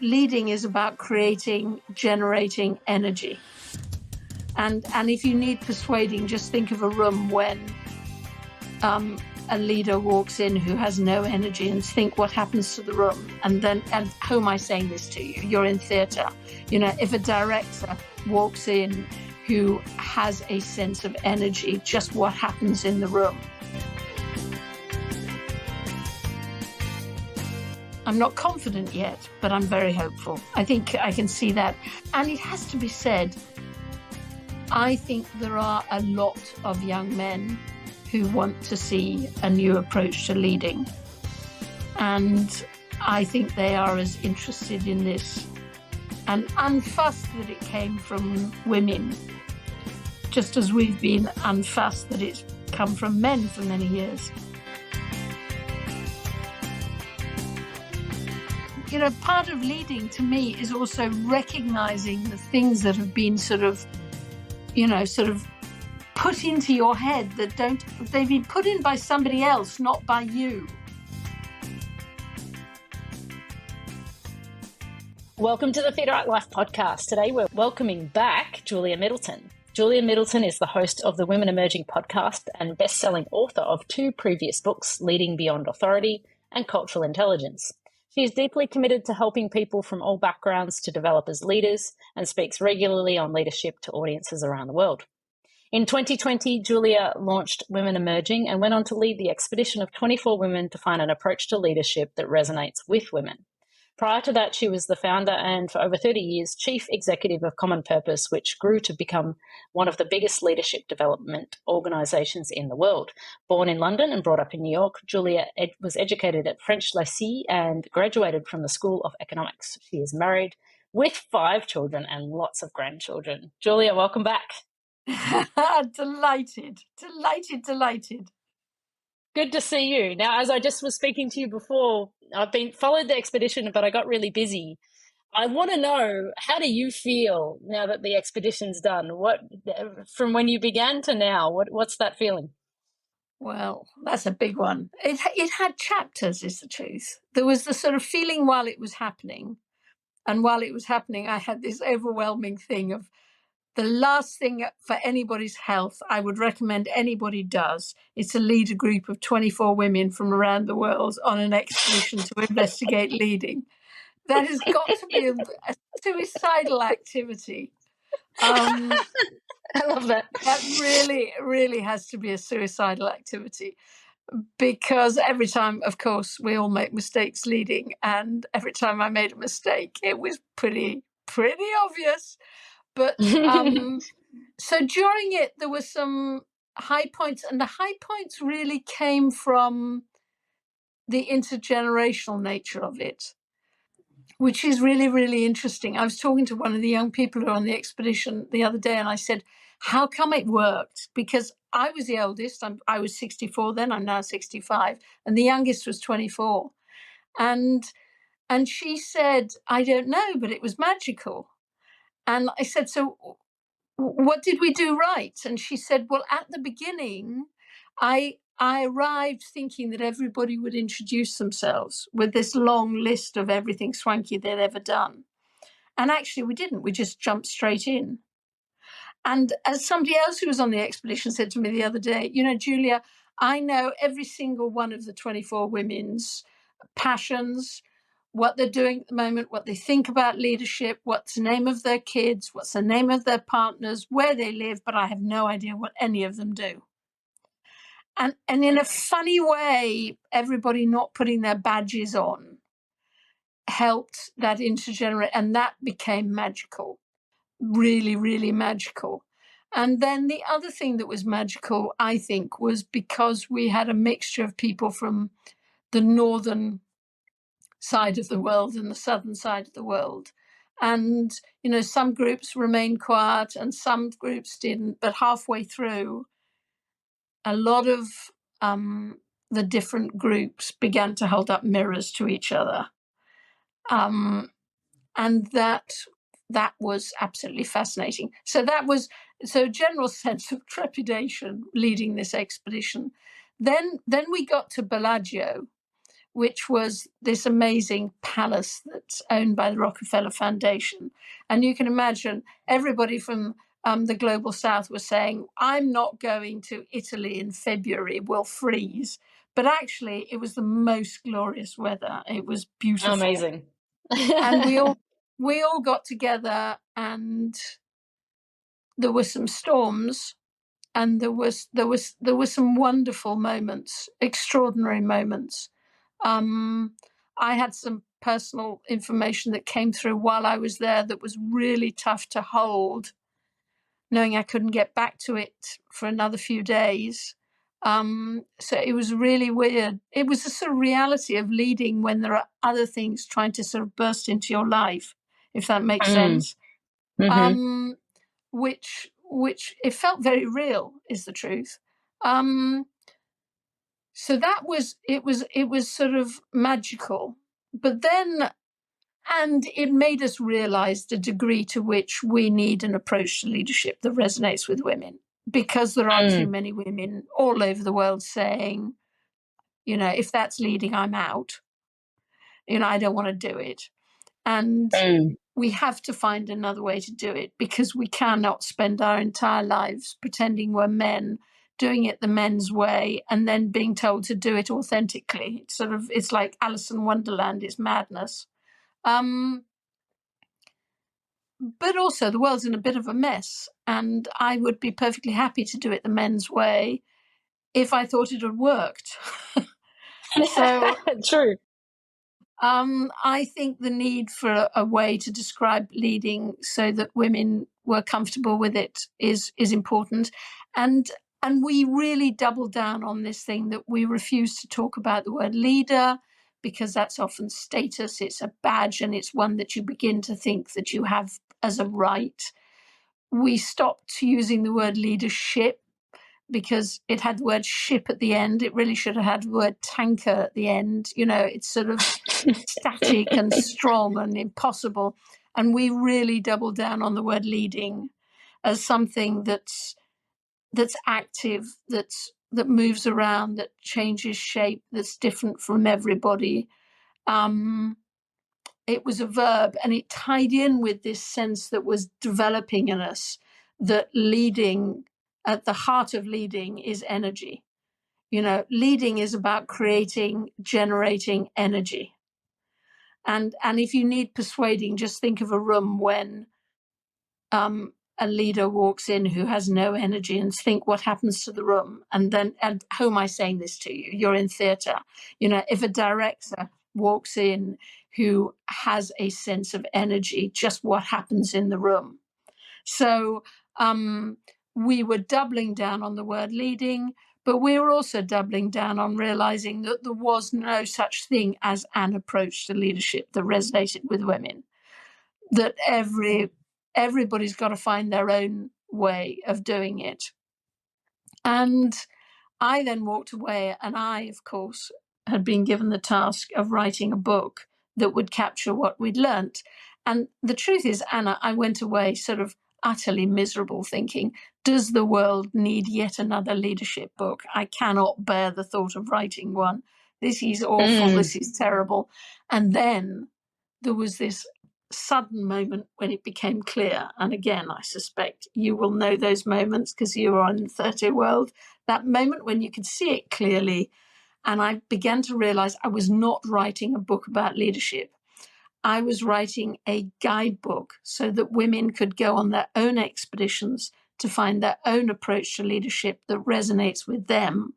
leading is about generating energy. And if you need persuading, just think of a room when a leader walks in who has no energy, and think what happens to the room. And who am I saying this to you? You're in theatre. If a director walks in who has a sense of energy, just what happens in the room? I'm not confident yet, but I'm very hopeful. I think I can see that. And it has to be said, I think there are a lot of young men who want to see a new approach to leading. And I think they are as interested in this and unfussed that it came from women, just as we've been unfussed that it's come from men for many years. Part of leading to me is also recognizing the things that have been sort of put into your head they've been put in by somebody else, not by you. Welcome to the Fit Right Life podcast. Today we're welcoming back Julia Middleton. Julia Middleton is the host of the Women Emerging podcast and best-selling author of 2 previous books, Leading Beyond Authority and Cultural Intelligence. She is deeply committed to helping people from all backgrounds to develop as leaders and speaks regularly on leadership to audiences around the world. In 2020, Julia launched Women Emerging and went on to lead the expedition of 24 women to find an approach to leadership that resonates with women. Prior to that, she was the founder and, for over 30 years, chief executive of Common Purpose, which grew to become one of the biggest leadership development organisations in the world. Born in London and brought up in New York, Julia was educated at French Lycées and graduated from the School of Economics. She is married with 5 children and lots of grandchildren. Julia, welcome back. Delighted. Good to see you. Now, as I just was speaking to you before, I've followed the expedition, but I got really busy. I want to know, how do you feel now that the expedition's done? From when you began to now, what's that feeling? Well, that's a big one. It had chapters, is the truth. There was the sort of feeling while it was happening. And while it was happening, I had this overwhelming thing of the last thing for anybody's health I would recommend anybody does is to lead a group of 24 women from around the world on an expedition to investigate leading. That has got to be a suicidal activity. I love that. That really, really has to be a suicidal activity, because every time, of course, we all make mistakes leading, and every time I made a mistake, it was pretty obvious. But so during it, there were some high points, and the high points really came from the intergenerational nature of it, which is really, really interesting. I was talking to one of the young people who were on the expedition the other day, and I said, how come it worked? Because I was the eldest. I was 64 then. I'm now 65. And the youngest was 24. And she said, I don't know, but it was magical. And I said, so what did we do right? And she said, well, at the beginning, I arrived thinking that everybody would introduce themselves with this long list of everything swanky they'd ever done. And actually, we didn't. We just jumped straight in. And as somebody else who was on the expedition said to me the other day, Julia, I know every single one of the 24 women's passions, what they're doing at the moment, what they think about leadership, what's the name of their kids, what's the name of their partners, where they live, but I have no idea what any of them do. And in a funny way, everybody not putting their badges on helped that intergenerate, and that became magical, really, really magical. And then the other thing that was magical, I think, was because we had a mixture of people from the northern side of the world and the southern side of the world. And, some groups remained quiet and some groups didn't. But halfway through, a lot of the different groups began to hold up mirrors to each other. And that was absolutely fascinating. So a general sense of trepidation leading this expedition. Then we got to Bellagio, which was this amazing palace that's owned by the Rockefeller Foundation. And you can imagine everybody from the global south was saying, I'm not going to Italy in February, we'll freeze. But actually, it was the most glorious weather. It was beautiful. Amazing. And we all got together, and there were some storms, and there were some wonderful moments, extraordinary moments. I had some personal information that came through while I was there that was really tough to hold, knowing I couldn't get back to it for another few days. So it was really weird. It was a sort of reality of leading when there are other things trying to sort of burst into your life, if that makes sense. Mm-hmm. Which it felt very real, is the truth. So that was it was sort of magical. But then, and it made us realize the degree to which we need an approach to leadership that resonates with women, because there are too many women all over the world saying, if that's leading, I'm out. I don't want to do it. And we have to find another way to do it, because we cannot spend our entire lives pretending we're men, doing it the men's way, and then being told to do it authentically. It's like Alice in Wonderland. It's madness. But also, the world's in a bit of a mess, and I would be perfectly happy to do it the men's way if I thought it had worked. So True. I think the need for a way to describe leading so that women were comfortable with it is important. And we really doubled down on this thing that we refuse to talk about the word leader, because that's often status. It's a badge, and it's one that you begin to think that you have as a right. We stopped using the word leadership because it had the word ship at the end. It really should have had the word tanker at the end. It's sort of static and strong and impossible. And we really doubled down on the word leading as something that's active, that moves around, that changes shape, that's different from everybody. It was a verb, and it tied in with this sense that was developing in us, that leading, at the heart of leading, is energy. Leading is about creating, generating energy. And if you need persuading, just think of a room when a leader walks in who has no energy, and think what happens to the room. And how am I saying this to you? You're in theatre. If a director walks in who has a sense of energy, just what happens in the room? So we were doubling down on the word leading, but we were also doubling down on realizing that there was no such thing as an approach to leadership that resonated with women, that everybody's got to find their own way of doing it. And I then walked away, and I, of course, had been given the task of writing a book that would capture what we'd learnt. And the truth is, Anna, I went away sort of utterly miserable, thinking, does the world need yet another leadership book? I cannot bear the thought of writing one. This is awful. This is terrible. And then there was this sudden moment when it became clear. And again, I suspect you will know those moments because you are in the 30 world. That moment when you could see it clearly. And I began to realize I was not writing a book about leadership. I was writing a guidebook so that women could go on their own expeditions to find their own approach to leadership that resonates with them,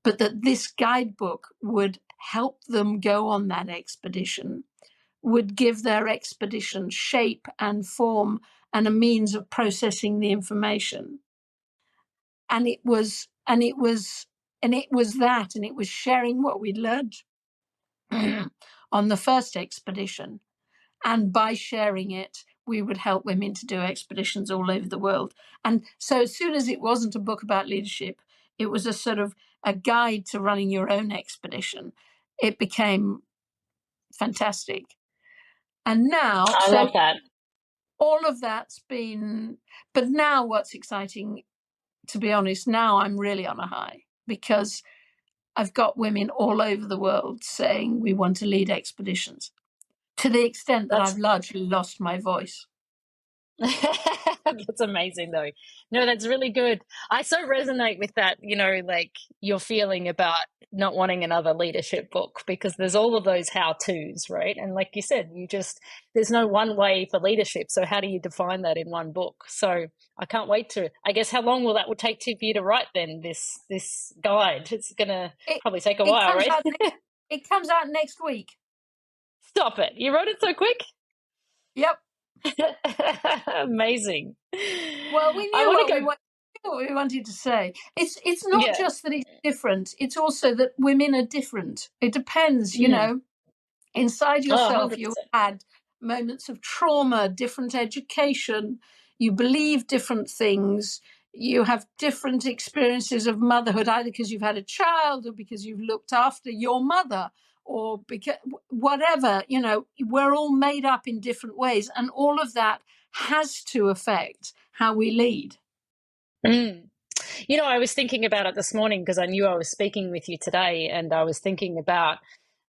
but that this guidebook would help them go on that expedition, would give their expedition shape and form and a means of processing the information. And it was sharing what we'd learned on the first expedition. And by sharing it, we would help women to do expeditions all over the world. And so as soon as it wasn't a book about leadership, it was a sort of a guide to running your own expedition. It became fantastic. And now, I love that. All of that's been, but now what's exciting, to be honest, now I'm really on a high, because I've got women all over the world saying we want to lead expeditions, to the extent that That's I've largely lost my voice. that's amazing though. No, that's really good. I so resonate with that, like your feeling about not wanting another leadership book, because there's all of those how-tos, right? And like you said, there's no one way for leadership. So how do you define that in one book? So I can't wait to, I guess, how long will that would take for you to write then, this guide? It's gonna It probably take a it while, comes right? out it comes out next week. Stop it. You wrote it so quick? Yep. Amazing. Well, we I knew want what to we go. wanted to say. It's not Yeah. just that it's different, it's also that women are different. It depends, Mm. inside Oh, yourself. You 100%. had moments of trauma, different education, you believe different things, you have different experiences of motherhood, either because you've had a child or because you've looked after your mother, or because whatever, we're all made up in different ways, and all of that has to affect how we lead. Mm. I was thinking about it this morning because I knew I was speaking with you today, and I was thinking about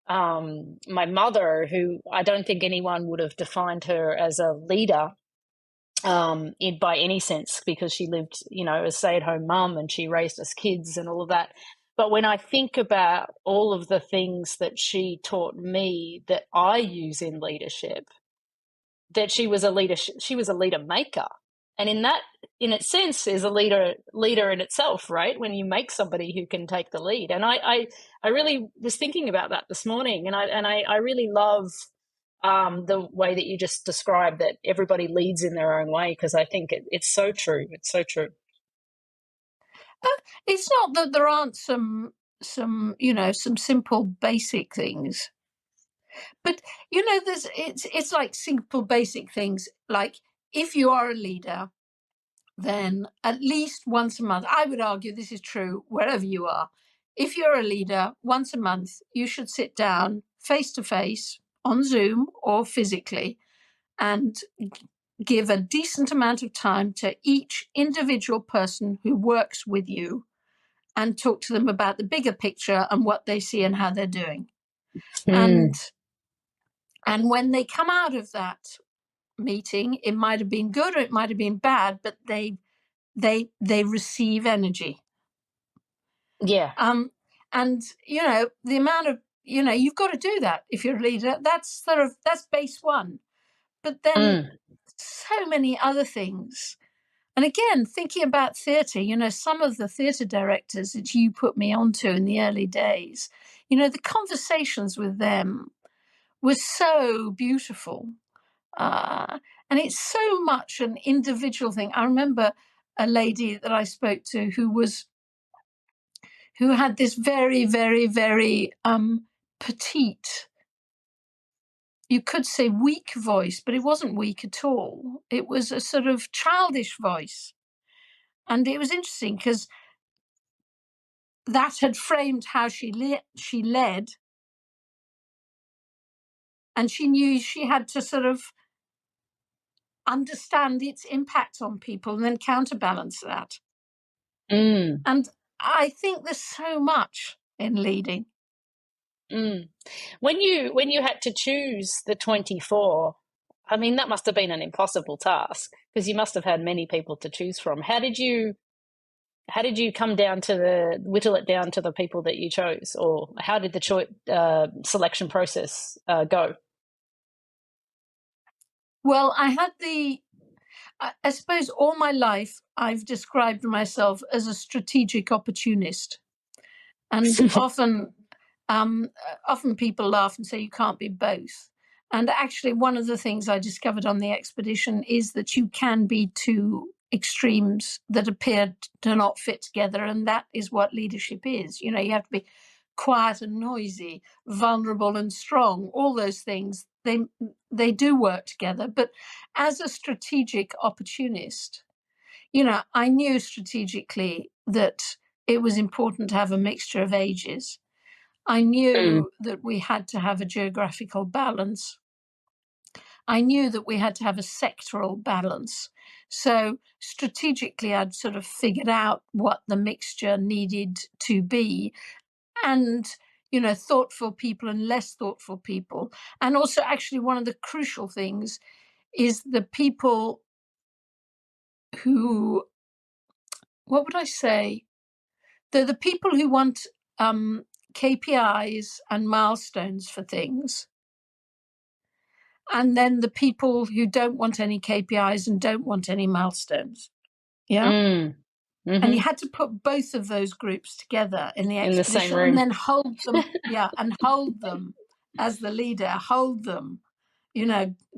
my mother, who I don't think anyone would have defined her as a leader by any sense, because she lived, a stay-at-home mum and she raised us kids and all of that. But when I think about all of the things that she taught me that I use in leadership, that she was a leader maker, and in its sense is a leader in itself, right? When you make somebody who can take the lead. And I really was thinking about that this morning, and I really love the way that you just described that everybody leads in their own way, because I think it's so true. It's so true. It's not that there aren't some some simple basic things, but there's it's like simple basic things, like if you are a leader, then at least once a month, I would argue this is true wherever you are, if you're a leader, once a month you should sit down face to face on Zoom or physically and give a decent amount of time to each individual person who works with you and talk to them about the bigger picture and what they see and how they're doing. Mm. And when they come out of that meeting, it might have been good or it might have been bad, but they receive energy. Yeah. And the amount of you've got to do that if you're a leader. That's base one. But then Mm. so many other things. And again, thinking about theatre, some of the theatre directors that you put me onto in the early days, the conversations with them were so beautiful. And it's so much an individual thing. I remember a lady that I spoke to who had this very, very, very petite, you could say weak voice, but it wasn't weak at all. It was a sort of childish voice. And it was interesting because that had framed how she led, and she knew she had to sort of understand its impact on people and then counterbalance that. Mm. And I think there's so much in leading. Mm. When you had to choose the 24, I mean, that must have been an impossible task, because you must have had many people to choose from. How did you come down to whittle it down to the people that you chose, or how did the selection process go? Well, I suppose all my life I've described myself as a strategic opportunist. And often people laugh and say you can't be both. And actually, one of the things I discovered on the expedition is that you can be two extremes that appear to not fit together. And that is what leadership is. You have to be quiet and noisy, vulnerable and strong, all those things. They do work together. But as a strategic opportunist, I knew strategically that it was important to have a mixture of ages. I Mm. knew that we had to have a geographical balance. I knew that we had to have a sectoral balance. So strategically, I'd sort of figured out what the mixture needed to be. and, thoughtful people and less thoughtful people. And also, actually, one of the crucial things is the people who, what would I say? They're the people who want KPIs and milestones for things. And then the people who don't want any KPIs and don't want any milestones. Yeah. Mm-hmm. And you had to put both of those groups together in the expedition, in the same room, and then hold them, and hold them as the leader, hold them,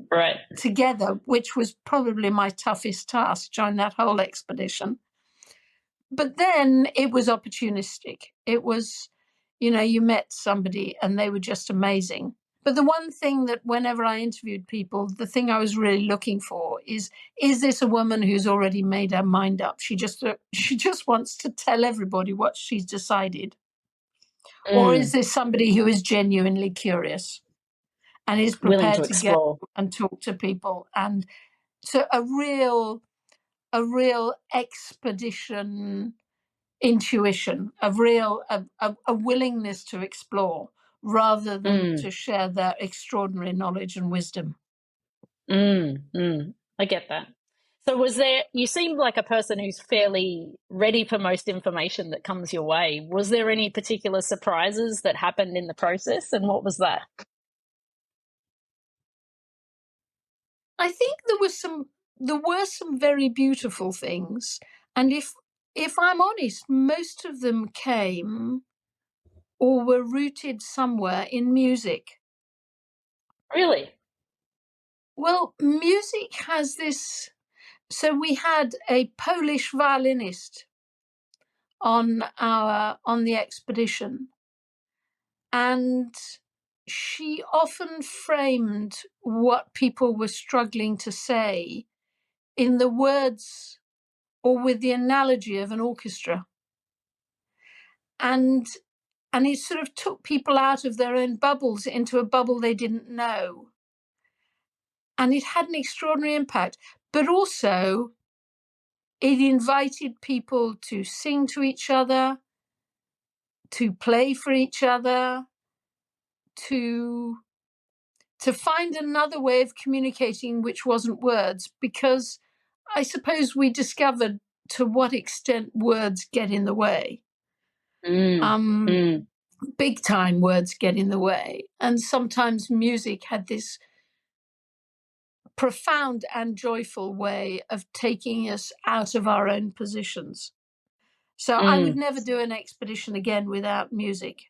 right, together, which was probably my toughest task during that whole expedition. But then it was opportunistic. It was, you met somebody and they were just amazing. But the one thing that whenever I interviewed people, the thing I was really looking for is this a woman who's already made her mind up? She just wants to tell everybody what she's decided. Or is this somebody who is genuinely curious and is prepared to go and talk to people? And so a real expedition intuition, a willingness to explore rather than to share their extraordinary knowledge and wisdom. I get that. So you seem like a person who's fairly ready for most information that comes your way. Was there any particular surprises that happened in the process, and what was that? I think there were some very beautiful things. And if I'm honest, most of them came or were rooted somewhere in music. Really? Well, music has this. So we had a Polish violinist on the expedition, and she often framed what people were struggling to say in the words or with the analogy of an orchestra. And it sort of took people out of their own bubbles into a bubble they didn't know. And it had an extraordinary impact. But also, it invited people to sing to each other, to play for each other, to find another way of communicating which wasn't words, because I suppose we discovered to what extent words get in the way. Big time words get in the way. And sometimes music had this profound and joyful way of taking us out of our own positions. So I would never do an expedition again without music.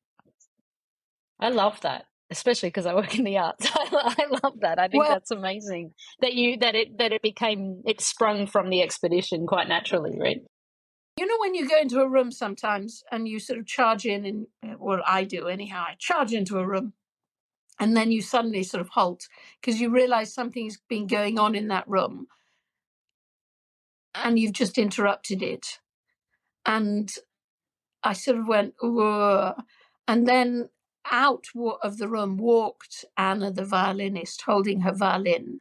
I love that, especially because I work in the arts. I love that. I think that's amazing that it sprung from the expedition quite naturally, right? When you go into a room sometimes and you sort of charge in, well, I do anyhow, I charge into a room and then you suddenly sort of halt because you realize something's been going on in that room and you've just interrupted it. And I sort of went, ugh. And then out of the room walked Anna, the violinist, holding her violin,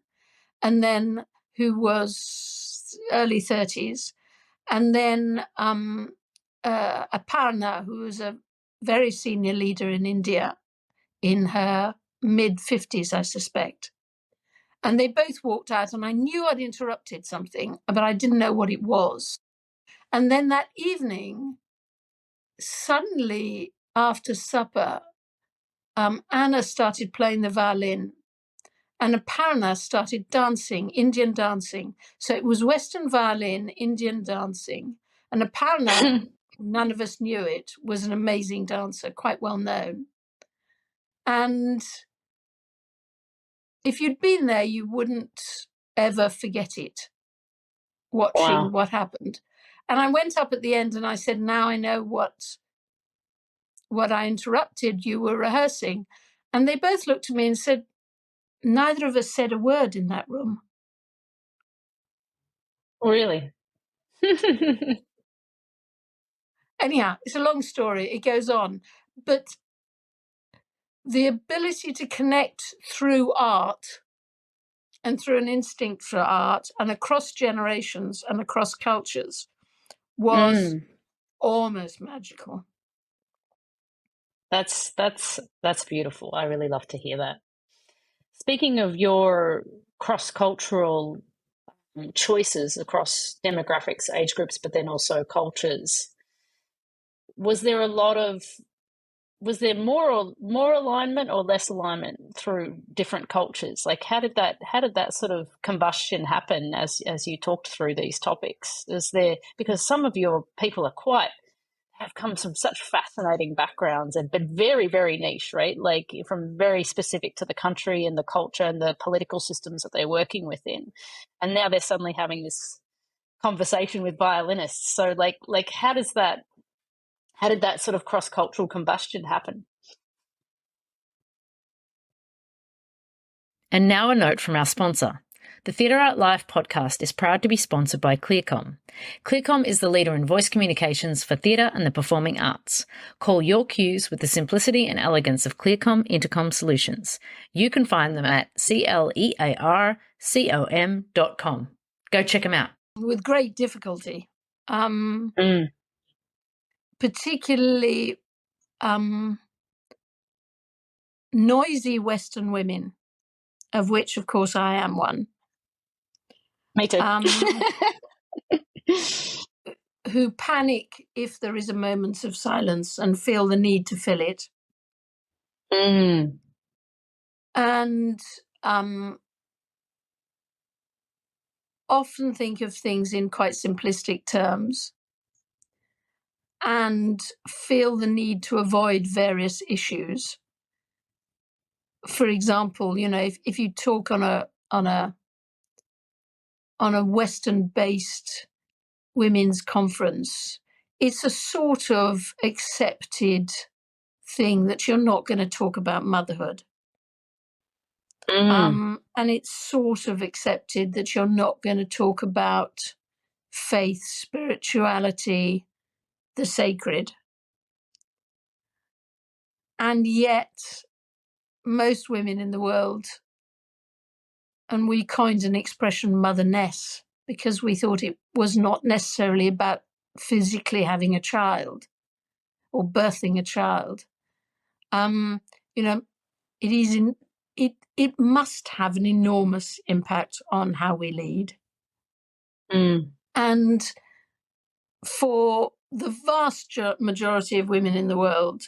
and then who was early 30s, and then Aparna, who was a very senior leader in India in her mid-50s, I suspect. And they both walked out, and I knew I'd interrupted something, but I didn't know what it was. And then that evening, suddenly after supper, Anna started playing the violin, and Aparna started dancing, Indian dancing. So it was Western violin, Indian dancing. And Aparna, none of us knew it, was an amazing dancer, quite well known. And if you'd been there, you wouldn't ever forget it, watching what happened. And I went up at the end and I said, now I know what I interrupted. You were rehearsing. And they both looked at me and said, neither of us said a word in that room. Really? Anyhow, it's a long story. It goes on. But the ability to connect through art and through an instinct for art and across generations and across cultures was almost magical. That's beautiful. I really love to hear that. Speaking of your cross-cultural choices across demographics, age groups, but then also cultures, was there a lot of was there more alignment or less alignment through different cultures? Like how did that sort of combustion happen as you talked through these topics? Is there, because some of your people are quite have come from such fascinating backgrounds and been very, very niche, right? Like from very specific to the country and the culture and the political systems that they're working within. And now they're suddenly having this conversation with violinists. So like how did that sort of cross-cultural combustion happen? And now a note from our sponsor. The Theatre Art Life podcast is proud to be sponsored by ClearCom. ClearCom is the leader in voice communications for theatre and the performing arts. Call your cues with the simplicity and elegance of ClearCom Intercom Solutions. You can find them at clearcom.com. Go check them out. With great difficulty, particularly noisy Western women, of which, of course, I am one. Me too. Who panic if there is a moment of silence and feel the need to fill it. And often think of things in quite simplistic terms and feel the need to avoid various issues. For example, you know, if you talk on a Western-based women's conference, it's a sort of accepted thing that you're not going to talk about motherhood. And it's sort of accepted that you're not going to talk about faith, spirituality, the sacred. And yet, most women in the world, and we coined an expression, motherness, because we thought it was not necessarily about physically having a child or birthing a child. You know, it must have an enormous impact on how we lead. And for the vast majority of women in the world,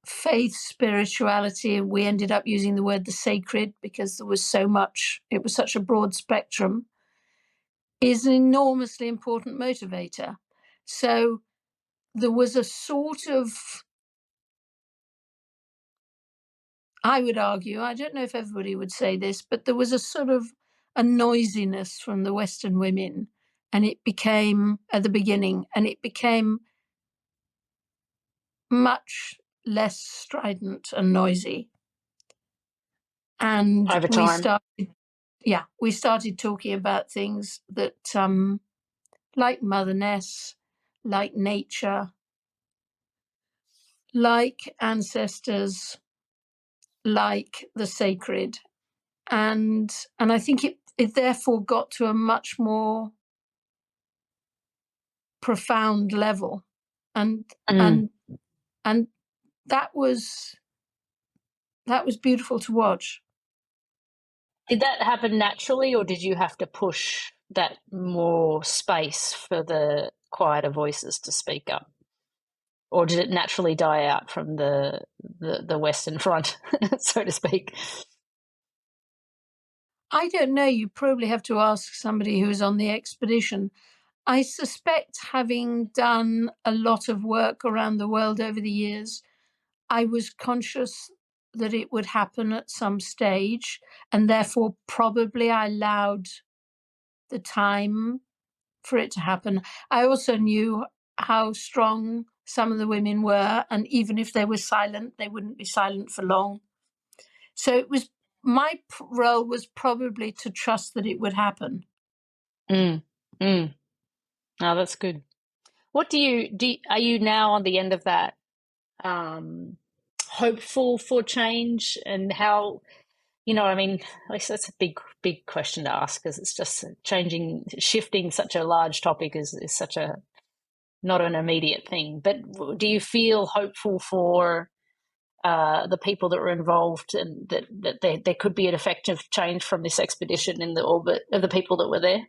faith, spirituality, we ended up using the word the sacred because there was so much, it was such a broad spectrum, is an enormously important motivator. So there was a sort of, I would argue, I don't know if everybody would say this, but there was a sort of a noisiness from the Western women, and it became, at the beginning, and it became much less strident and noisy. And over time, we started talking about things that, like motherness, like nature, like ancestors, like the sacred. And I think it therefore got to a much more profound level. And that was beautiful to watch. Did that happen naturally, or did you have to push that more space for the quieter voices to speak up? Or did it naturally die out from the Western front, so to speak? I don't know. You probably have to ask somebody who was on the expedition. I suspect, having done a lot of work around the world over the years, I was conscious that it would happen at some stage, and therefore probably I allowed the time for it to happen. I also knew how strong some of the women were, and even if they were silent, they wouldn't be silent for long. So it was, my role was probably to trust that it would happen. Oh, that's good. What do you are you now on the end of that, hopeful for change? And how, you know, I mean, that's a big question to ask, because it's just shifting such a large topic is such a not an immediate thing. But do you feel hopeful for the people that were involved, and that there could be an effective change from this expedition in the orbit of the people that were there?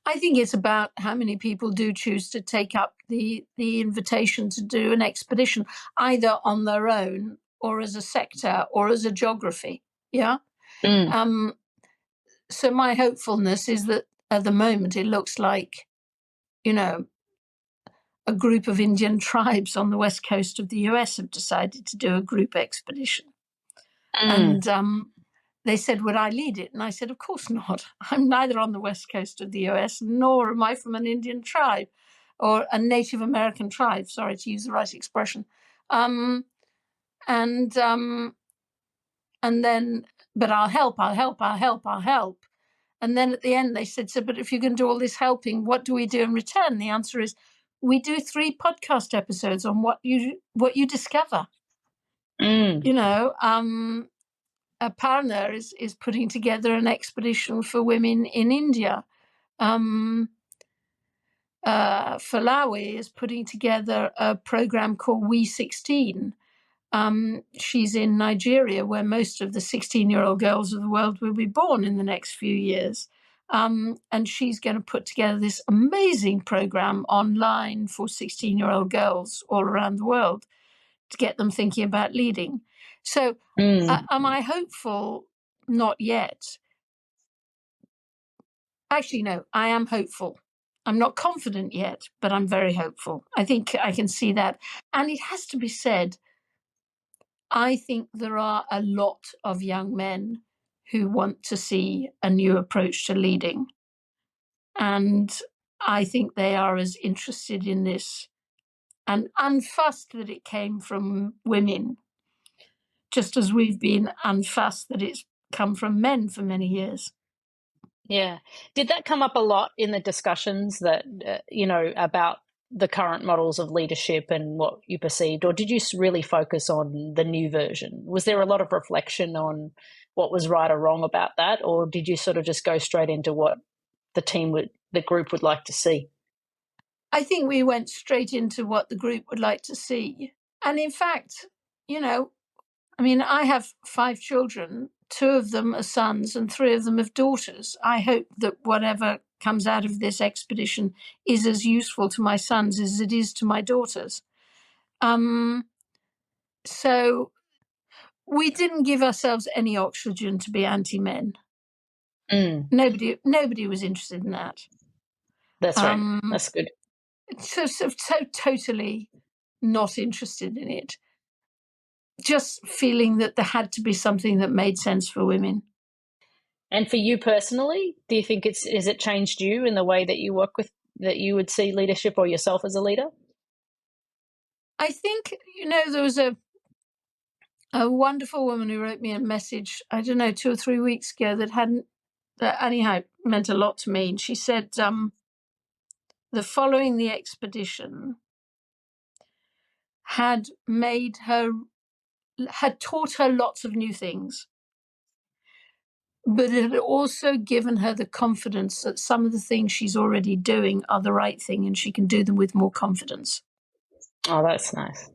I think it's about how many people do choose to take up the invitation to do an expedition, either on their own or as a sector or as a geography. Yeah. So my hopefulness is that at the moment it looks like, a group of Indian tribes on the west coast of the US have decided to do a group expedition. And they said, would I lead it? And I said, of course not. I'm neither on the west coast of the US, nor am I from an Indian tribe or a Native American tribe, sorry to use the right expression. But I'll help. And then at the end they said, so, but if you're going to do all this helping, what do we do in return? The answer is, we do 3 podcast episodes on what you discover. Aparna is putting together an expedition for women in India. Falawi is putting together a program called We 16. She's in Nigeria, where most of the 16-year-old girls of the world will be born in the next few years. And she's going to put together this amazing program online for 16-year-old girls all around the world to get them thinking about leading. So am I hopeful? Not yet. Actually, no, I am hopeful. I'm not confident yet, but I'm very hopeful. I think I can see that. And it has to be said, I think there are a lot of young men who want to see a new approach to leading. And I think they are as interested in this and unfussed that it came from women, just as we've been unfussed that it's come from men for many years. Yeah. Did that come up a lot in the discussions that, about the current models of leadership and what you perceived, or did you really focus on the new version? Was there a lot of reflection on what was right or wrong about that, or did you sort of just go straight into what the group would like to see? I think we went straight into what the group would like to see. And in fact, I have 5 children. 2 of them are sons and 3 of them are daughters. I hope that whatever comes out of this expedition is as useful to my sons as it is to my daughters. So we didn't give ourselves any oxygen to be anti-men. Nobody was interested in that. That's right. That's good. So totally not interested in it. Just feeling that there had to be something that made sense for women. And for you personally, do you think has it changed you in the way that you work with, that you would see leadership or yourself as a leader? I think, there was a wonderful woman who wrote me a message, I don't know, 2 or 3 weeks ago that anyhow meant a lot to me. And she said, the following the expedition had taught her lots of new things, but it had also given her the confidence that some of the things she's already doing are the right thing and she can do them with more confidence. Oh, that's nice.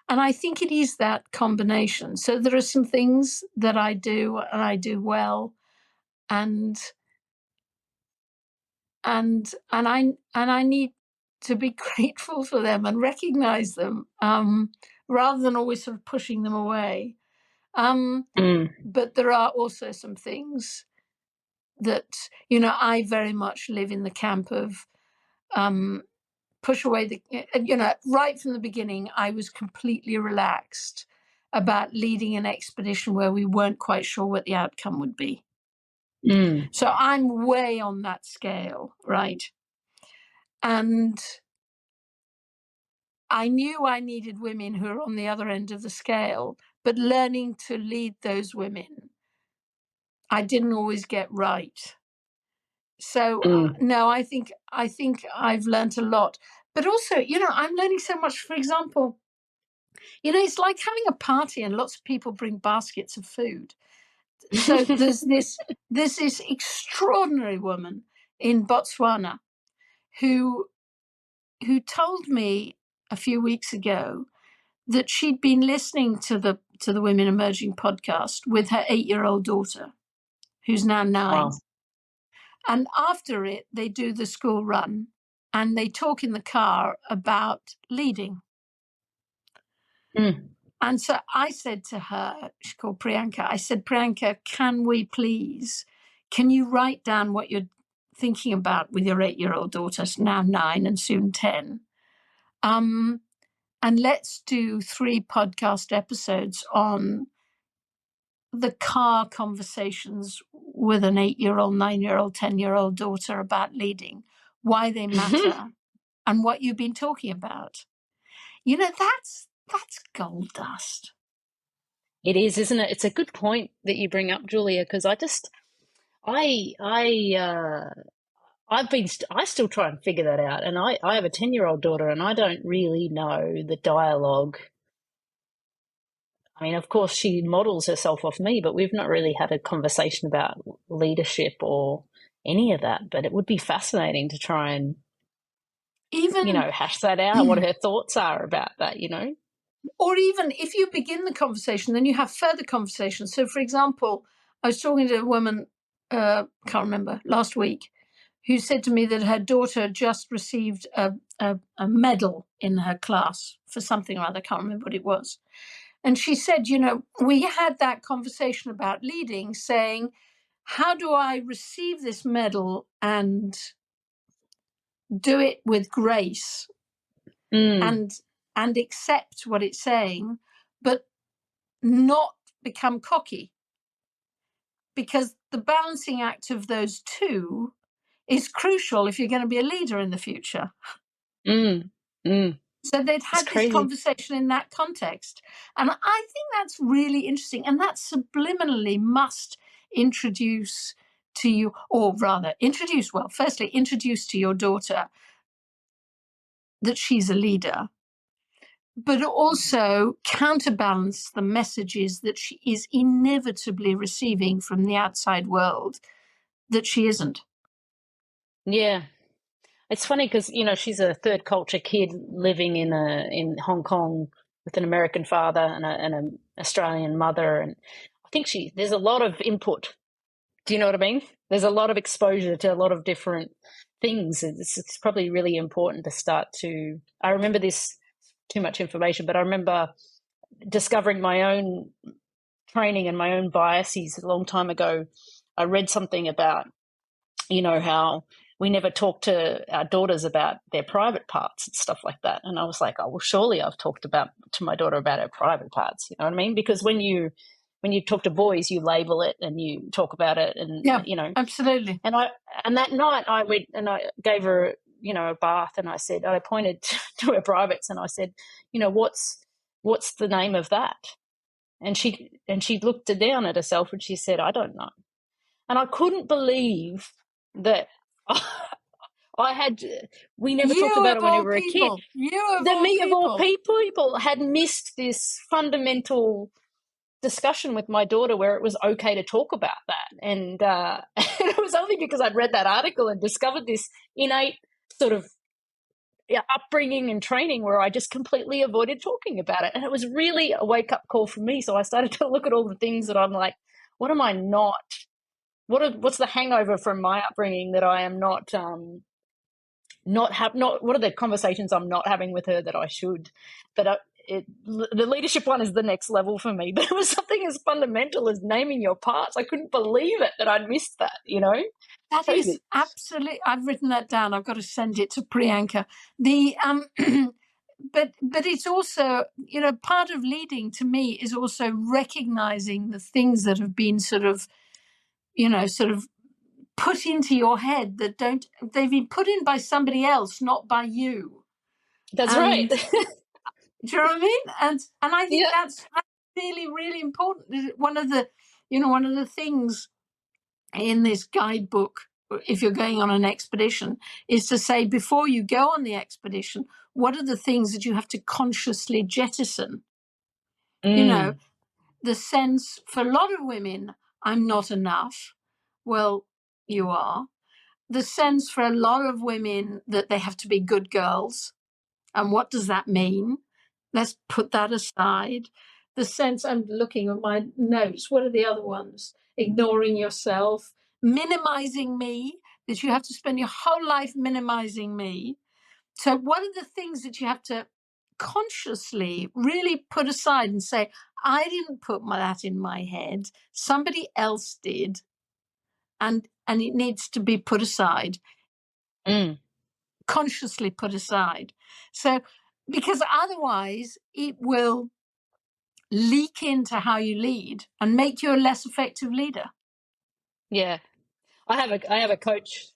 And I think it is that combination. So there are some things that I do and I do well, and I need to be grateful for them and recognize them, rather than always sort of pushing them away. But there are also some things that, I very much live in the camp of push away right from the beginning, I was completely relaxed about leading an expedition where we weren't quite sure what the outcome would be. So I'm way on that scale, right? And I knew I needed women who are on the other end of the scale, but learning to lead those women, I didn't always get right. So no, I think I've learned a lot. But also, I'm learning so much. For example, it's like having a party and lots of people bring baskets of food. So there's this extraordinary woman in Botswana who who told me a few weeks ago that she'd been listening to the Women Emerging podcast with her 8-year-old daughter, who's now 9. Wow. And after it, they do the school run and they talk in the car about leading. Mm. And so I said to her, she's called Priyanka, I said, Priyanka, can you write down what you're thinking about with your 8-year-old daughter, now 9 and soon 10? And let's do 3 podcast episodes on the car conversations with an 8-year-old, 9-year-old, 10-year-old daughter about leading, why they matter, and what you've been talking about. You know, that's gold dust. It is, isn't it? It's a good point that you bring up, Julia, because I still try and figure that out. And I have a 10-year-old daughter and I don't really know the dialogue. I mean, of course, she models herself off me, but we've not really had a conversation about leadership or any of that. But it would be fascinating to try and, hash that out, what her thoughts are about that, Or even if you begin the conversation, then you have further conversations. So, for example, I was talking to a woman, can't remember, last week, who said to me that her daughter just received a medal in her class for something or other. I can't remember what it was. And she said, we had that conversation about leading, saying, how do I receive this medal and do it with grace and accept what it's saying, but not become cocky? Because the balancing act of those two is crucial if you're going to be a leader in the future. So they'd had this conversation in that context. And I think that's really interesting. And that subliminally must introduce to you, or rather introduce to your daughter that she's a leader, but also counterbalance the messages that she is inevitably receiving from the outside world that she isn't. Yeah. It's funny because, she's a third culture kid living in Hong Kong with an American father and an Australian mother. And I think there's a lot of input. Do you know what I mean? There's a lot of exposure to a lot of different things. It's probably really important to start to, I remember this, too much information, but I remember discovering my own training and my own biases a long time ago. I read something about, how we never talk to our daughters about their private parts and stuff like that. And I was like, oh, well, surely I've talked to my daughter about her private parts. You know what I mean? Because when you talk to boys, you label it and you talk about it, and absolutely. And that night I went and I gave her, a bath, and I pointed to her privates and I said, what's the name of that? And she looked down at herself and she said, I don't know. And I couldn't believe that we never talked about it when we were a kid. Of all people had missed this fundamental discussion with my daughter where it was okay to talk about that. And it was only because I'd read that article and discovered this innate sort of upbringing and training where I just completely avoided talking about it. And it was really a wake-up call for me. So I started to look at all the things that I'm like, what am I not? What's the hangover from my upbringing that I am not what are the conversations I'm not having with her that I should? But the leadership one is the next level for me. But it was something as fundamental as naming your parts. I couldn't believe it that I'd missed that, That is absolutely, I've written that down. I've got to send it to Priyanka. But it's also, part of leading to me is also recognizing the things that have been sort of put into your head they've been put in by somebody else, not by you. That's right. Do you know what I mean? And I think that's really, really important. One of the things in this guidebook, if you're going on an expedition, is to say before you go on the expedition, what are the things that you have to consciously jettison? The sense for a lot of women, I'm not enough. Well, you are. the sense for a lot of women that they have to be good girls. And what does that mean? Let's put that aside. The sense, I'm looking at my notes, what are the other ones? Ignoring yourself, minimizing me, that you have to spend your whole life minimizing me. So what are the things that you have to consciously really put aside and say, I didn't put that in my head, somebody else did, and it needs to be put aside, consciously put aside. So, because otherwise it will leak into how you lead and make you a less effective leader. Yeah. I have a coach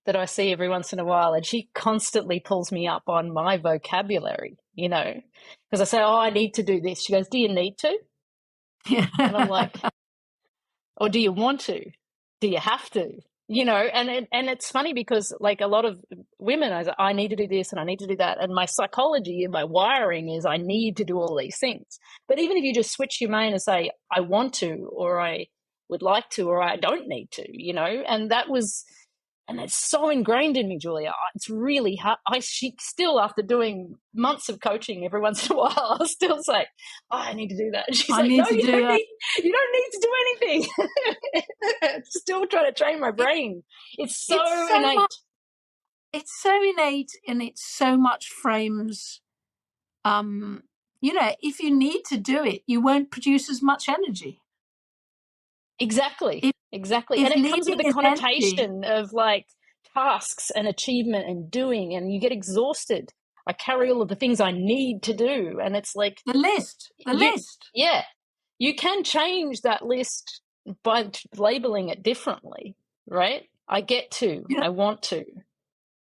that I see every once in a while, and she constantly pulls me up on my vocabulary, because I say, oh, I need to do this. She goes, do you need to? And I'm like, or do you want to? Do you have to? And it's funny because like a lot of women, I need to do this and I need to do that. And my psychology and my wiring is I need to do all these things. But even if you just switch your mind and say, I want to, or I would like to, or I don't need to, and it's so ingrained in me, Julia. It's really hard. She still, after doing months of coaching, every once in a while, I'll still say, oh, I need to do that. And she's like, no, you don't need to do anything. Still trying to train my brain. It's so innate. It's so innate, and it so much frames, if you need to do it, you won't produce as much energy. Exactly. Exactly. And it comes with a connotation of like tasks and achievement and doing, and you get exhausted. I carry all of the things I need to do. And it's like the list. Yeah. You can change that list by labeling it differently, right? I get to, I want to.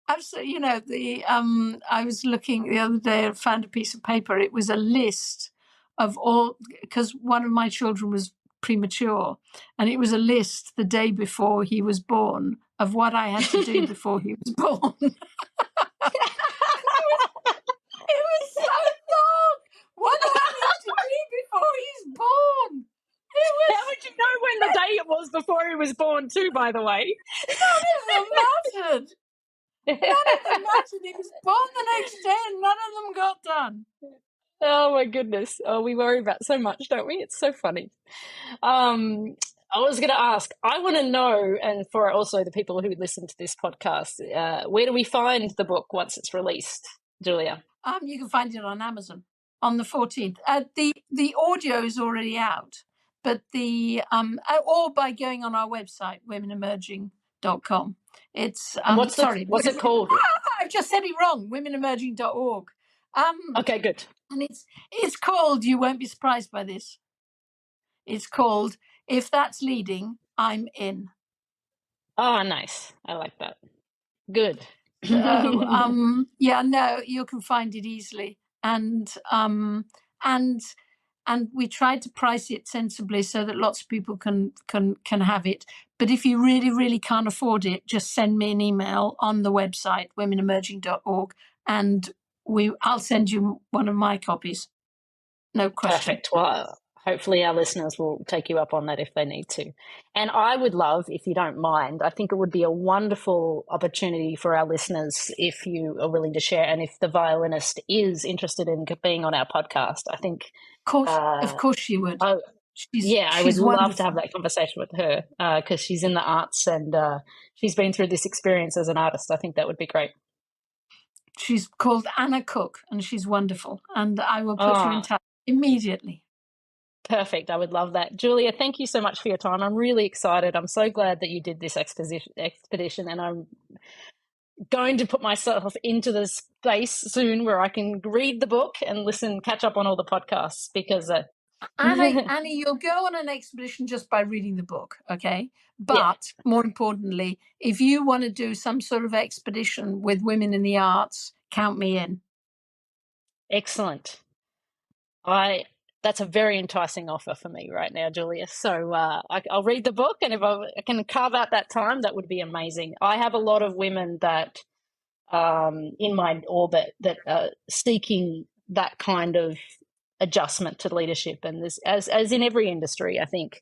Absolutely. I was looking the other day, I found a piece of paper. It was a list of all, because one of my children was premature, and it was a list the day before he was born of what I had to do before he was born. It was so long. What do I need to do before he's born? How would you know when the day it was before he was born too, by the way? None of them mattered. None of them mattered. He was born the next day and none of them got done. Oh my goodness. Oh, we worry about so much, don't we? It's so funny. I was going to ask, I want to know, and for also the people who listen to this podcast, where do we find the book once it's released, Julia? You can find it on Amazon on the 14th. The audio is already out, but or by going on our website, womenemerging.com. It's what's it called? I've just said it wrong. womenemerging.org. Okay, good. And it's called, you won't be surprised by this, it's called If That's Leading, I'm In. Oh, nice. I like that. Good. So, you can find it easily. And we tried to price it sensibly so that lots of people can have it. But if you really, really can't afford it, just send me an email on the website, womenemerging.org, and I'll send you one of my copies. No question. Perfect. Well, hopefully our listeners will take you up on that if they need to. And I would love, if you don't mind, I think it would be a wonderful opportunity for our listeners if you are willing to share, and if the violinist is interested in being on our podcast. I think... Of course she would. I would love to have that conversation with her because she's in the arts and she's been through this experience as an artist. I think that would be great. She's called Anna Cook, and she's wonderful. And I will put you in touch immediately. Perfect. I would love that. Julia, thank you so much for your time. I'm really excited. I'm so glad that you did this expedition, and I'm going to put myself into the space soon where I can read the book and catch up on all the podcasts because... Annie, you'll go on an expedition just by reading the book, okay? But more importantly, if you want to do some sort of expedition with women in the arts, count me in. Excellent. That's a very enticing offer for me right now, Julia. So I'll read the book, and if I can carve out that time, that would be amazing. I have a lot of women that in my orbit that are seeking that kind of adjustment to leadership, and there's, as in every industry, I think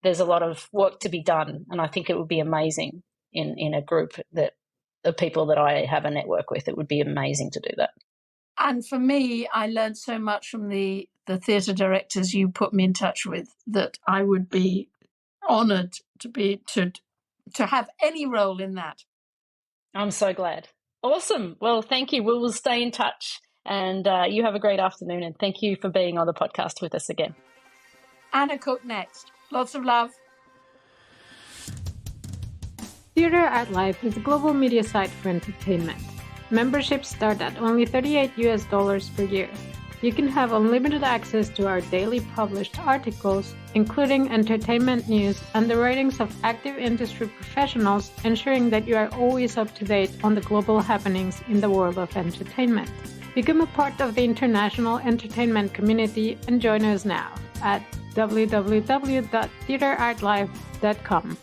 there's a lot of work to be done, and I think it would be amazing in a group of people that I have a network with. It would be amazing to do that. And for me, I learned so much from the theatre directors you put me in touch with that I would be honoured to have any role in that. I'm so glad. Awesome. Well, thank you. We will stay in touch, and you have a great afternoon, and thank you for being on the podcast with us again. Anna Cook next. Lots of love. Theatre at Life is a global media site for entertainment. Memberships start at only $38 per year. You can have unlimited access to our daily published articles, including entertainment news and the writings of active industry professionals, ensuring that you are always up to date on the global happenings in the world of entertainment. Become a part of the international entertainment community and join us now at www.theatreartlife.com.